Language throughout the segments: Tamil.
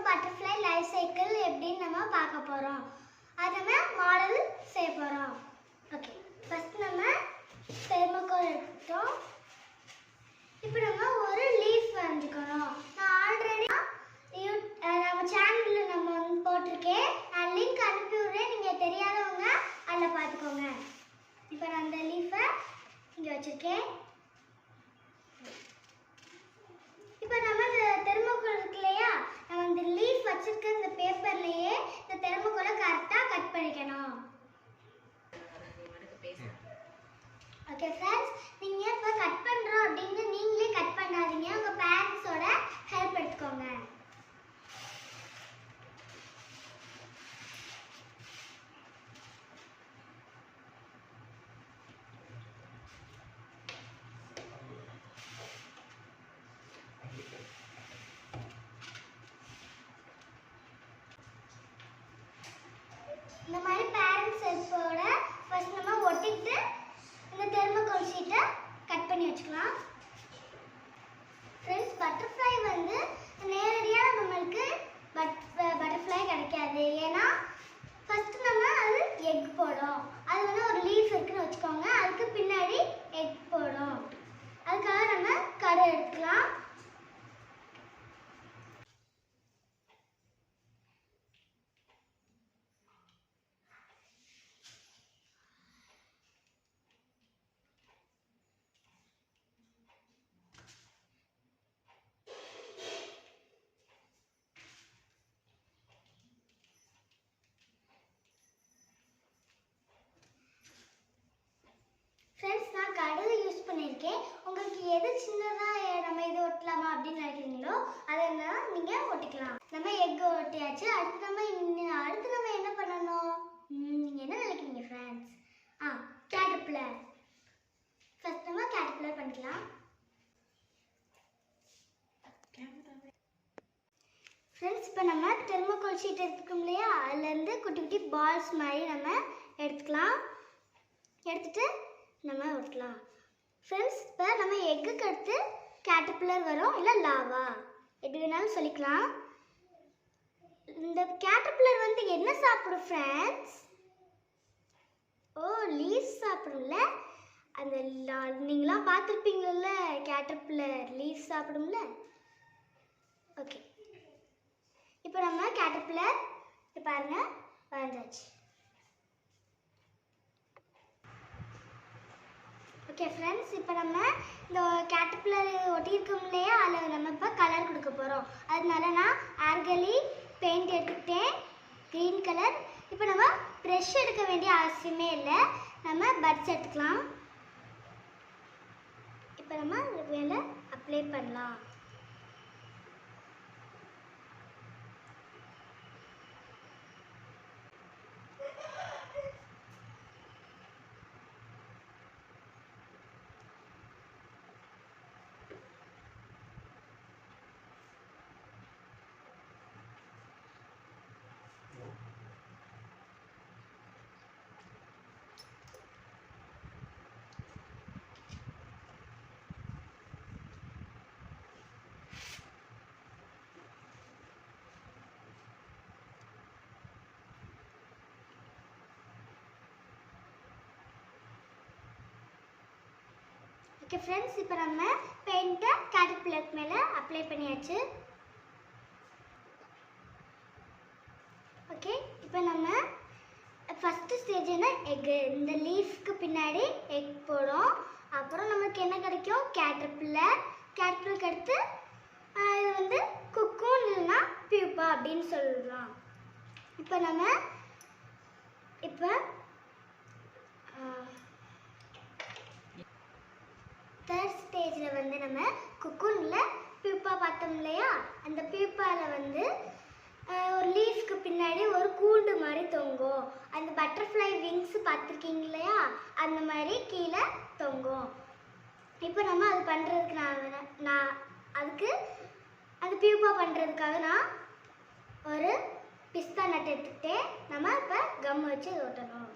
பட்டர்ஃப்ளை லைஃப் சைக்கிள் எப்படின்னு நம்ம பார்க்க போகிறோம். அதை நம்ம மாடல் செய்ய போகிறோம். ஓகே, ஃபர்ஸ்ட் நம்ம தெர்மோகோல் எடுத்துட்டோம். இப்போ நம்ம ஒரு லீஃப் வரைஞ்சிக்கணும். நான் ஆல்ரெடி நம்ம சேனலில் நம்ம வந்து போட்டிருக்கேன். நான் லிங்க் அனுப்பி விட்றேன். நீங்கள் தெரியாதவங்க அதில் பார்த்துக்கோங்க. இப்போ நான் அந்த லீஃபை இங்கே வச்சுருக்கேன். இப்போ நம்ம இந்த தெர்மோகோல் இருக்கு இல்லையா, நம்ம இந்த லீஃப் வச்சிருக்க இந்த பேப்பர்லயே இந்த தெர்மோகோலை கரெக்டா கட் பண்ணிக்கணும். ஓகே ஃப்ரெண்ட்ஸ், நீங்க இப்ப கட் பண்றோம் அப்படின்னு நீங்களே கட் பண்ணாதீங்க. உங்க பேரண்ட்ஸோட ஹெல்ப் எடுத்துக்கோங்க. இந்த மாதிரி பேரண்ட்ஸ் ஹெல்ப்போட ஃபர்ஸ்ட் நம்ம ஒட்டிட்டு இந்த தெர்மோகோல் ஷீட்டை கட் பண்ணி வச்சுக்கலாம். ஃப்ரெண்ட்ஸ், பட்டர்ஃப்ளை வந்து நேரடியாக நம்மளுக்கு பட்டர்ஃப்ளை கிடைக்காது. ஏன்னா ஃபர்ஸ்ட் நம்ம அது எக் போடும். அது வந்து ஒரு லீஃப் இருக்குன்னு வச்சுக்கோங்க. அதுக்கு பின்னாடி எக் போடும். அதுக்காக நம்ம கடை எடுத்துக்கலாம். ஃப்ரெண்ட்ஸ், நான் கடுகு யூஸ் பண்ணியிருக்கேன். உங்களுக்கு எது சின்னதாக நம்ம இது ஒட்டலாமா அப்படின்னு நினைக்கிறீங்களோ அதெல்லாம் நீங்கள் ஒட்டிக்கலாம். நம்ம எக் ஒட்டியாச்சு. அடுத்து நம்ம என்ன பண்ணணும்? நீங்கள் என்ன நினைக்கிறீங்க ஃப்ரெண்ட்ஸ்? கேட்டர்பில்லர். ஃபர்ஸ்ட் நம்ம கேட்டர்பில்லர் பண்ணிக்கலாம். ஃப்ரெண்ட்ஸ், இப்போ நம்ம தெர்மோகோல் ஷீட் எடுத்துக்கோம் இல்லையா, அதுலேருந்து குட்டி குட்டி பால்ஸ் மாதிரி நம்ம எடுத்துக்கலாம். எடுத்துட்டு நம்ம ஒட்டலாம். ஃப்ரெண்ட்ஸ், இப்போ நம்ம எக்குக்கு அடுத்து கேட்டர்பில்லர் வரும், இல்லை லாவா எப்படி வேணாலும் சொல்லிக்கலாம். இந்த கேட்டர்பில்லர் வந்து என்ன சாப்பிடும் ஃப்ரெண்ட்ஸ்? லீஃப் சாப்பிடும்ல. அந்த நீங்களாம் பார்த்துருப்பீங்கள்ல, கேட்டர்பில்லர் லீஃப் சாப்பிடும்ல. ஓகே, இப்போ நம்ம கேட்டர்பில்லர் பாருங்க வரைஞ்சாச்சு. ஓகே ஃப்ரெண்ட்ஸ், இப்போ நம்ம இந்த கேட்டர்பில்லர் ஒட்டியிருக்கோம் இல்லையா, அதில் நம்ம இப்போ கலர் கொடுக்க போகிறோம். அதனால நான் ஆர்கலி பெயிண்ட் எடுத்துக்கிட்டேன், க்ரீன் கலர். இப்போ நம்ம ப்ரெஷ் எடுக்க வேண்டிய அவசியமே இல்லை. நம்ம பட்ஸ் எடுத்துக்கலாம். இப்போ நம்ம இதுக்கு மேலே அப்ளை பண்ணலாம். ஓகே ஃப்ரெண்ட்ஸ், இப்போ நம்ம பெயிண்ட்டை கேட்டர்பில்லர் மேலே அப்ளை பண்ணியாச்சு. ஓகே, இப்போ நம்ம ஃபஸ்ட்டு ஸ்டேஜ் என்ன, எக்கு. இந்த லீஃப்க்கு பின்னாடி எக் போடும். அப்புறம் நமக்கு என்ன கிடைக்கும்? கேட்டர்பில்லர். கேட்டர்பில்லருக்கு அடுத்து இது வந்து குக்கூன் இல்லைன்னா பியூப்பா அப்படின்னு சொல்லலாம். இப்போ நம்ம தேர்ட் ஸ்டேஜில் வந்து நம்ம குக்கூனில் பியூப்பா பார்த்தோம் இல்லையா, அந்த பியூப்பாவில் வந்து ஒரு லீஃப்க்கு பின்னாடி ஒரு கூண்டு மாதிரி தொங்கும். அந்த பட்டர்ஃப்ளை விங்ஸ் பார்த்துருக்கீங்க இல்லையா, அந்த மாதிரி கீழே தொங்கும். இப்போ நம்ம அது பண்ணுறதுக்கு நான் அதுக்கு அது பியூப்பா பண்ணுறதுக்காக நான் ஒரு பிஸ்தா நட் எடுத்துக்கிட்டேன். நம்ம இப்போ கம் வச்சு ஒட்டணும்.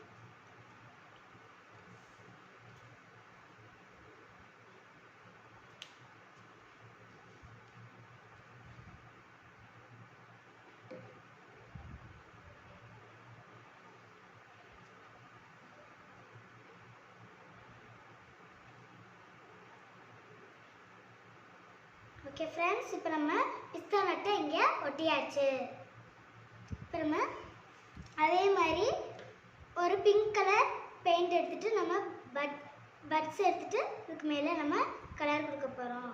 ஓகே ஃப்ரெண்ட்ஸ், இப்போ நம்ம பிஸ்தா நட்டை இங்கே ஒட்டியாச்சு. இப்போ நம்ம அதே மாதிரி ஒரு பிங்க் கலர் பெயிண்ட் எடுத்துகிட்டு நம்ம பட்ஸ் எடுத்துகிட்டு இதுக்கு மேலே நம்ம கலர் கொடுக்க போகிறோம்.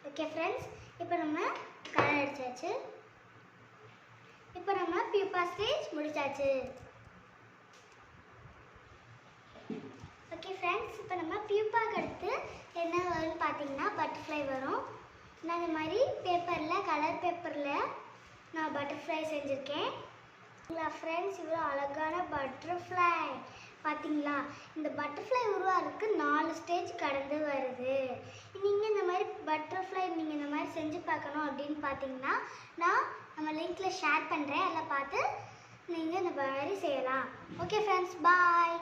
ஓகே ஃப்ரெண்ட்ஸ், இப்போ நம்ம கலர் அடிச்சாச்சு. இப்போ நம்ம பியூப்பா ஸ்டேஜ் முடிச்சாச்சு. ஓகே ஃப்ரெண்ட்ஸ், இப்போ நம்ம பியூப்பாக்கு அடுத்து என்ன வரும்னு பார்த்தீங்கன்னா பட்டர்ஃப்ளை வரும். நான் இந்த மாதிரி பேப்பரில் கலர் பேப்பரில் நான் பட்டர்ஃப்ளை செஞ்சுருக்கேன். ஃப்ரெண்ட்ஸ், இவ்வளோ அழகான பட்டர்ஃப்ளை பார்த்தீங்களா? இந்த பட்டர்ஃப்ளை உருவாகிறதுக்கு 4 ஸ்டேஜ் கடந்து வருது. நீங்கள் இந்த மாதிரி பட்டர்ஃப்ளை நீங்கள் இந்த மாதிரி செஞ்சு பார்க்கணும் அப்படின்னு பார்த்தீங்கன்னா நான் நம்ம லிங்க்கில் ஷேர் பண்ணுறேன். அதில் பார்த்து நீங்கள் இந்த மாதிரி செய்யலாம். ஓகே ஃப்ரெண்ட்ஸ், பாய்.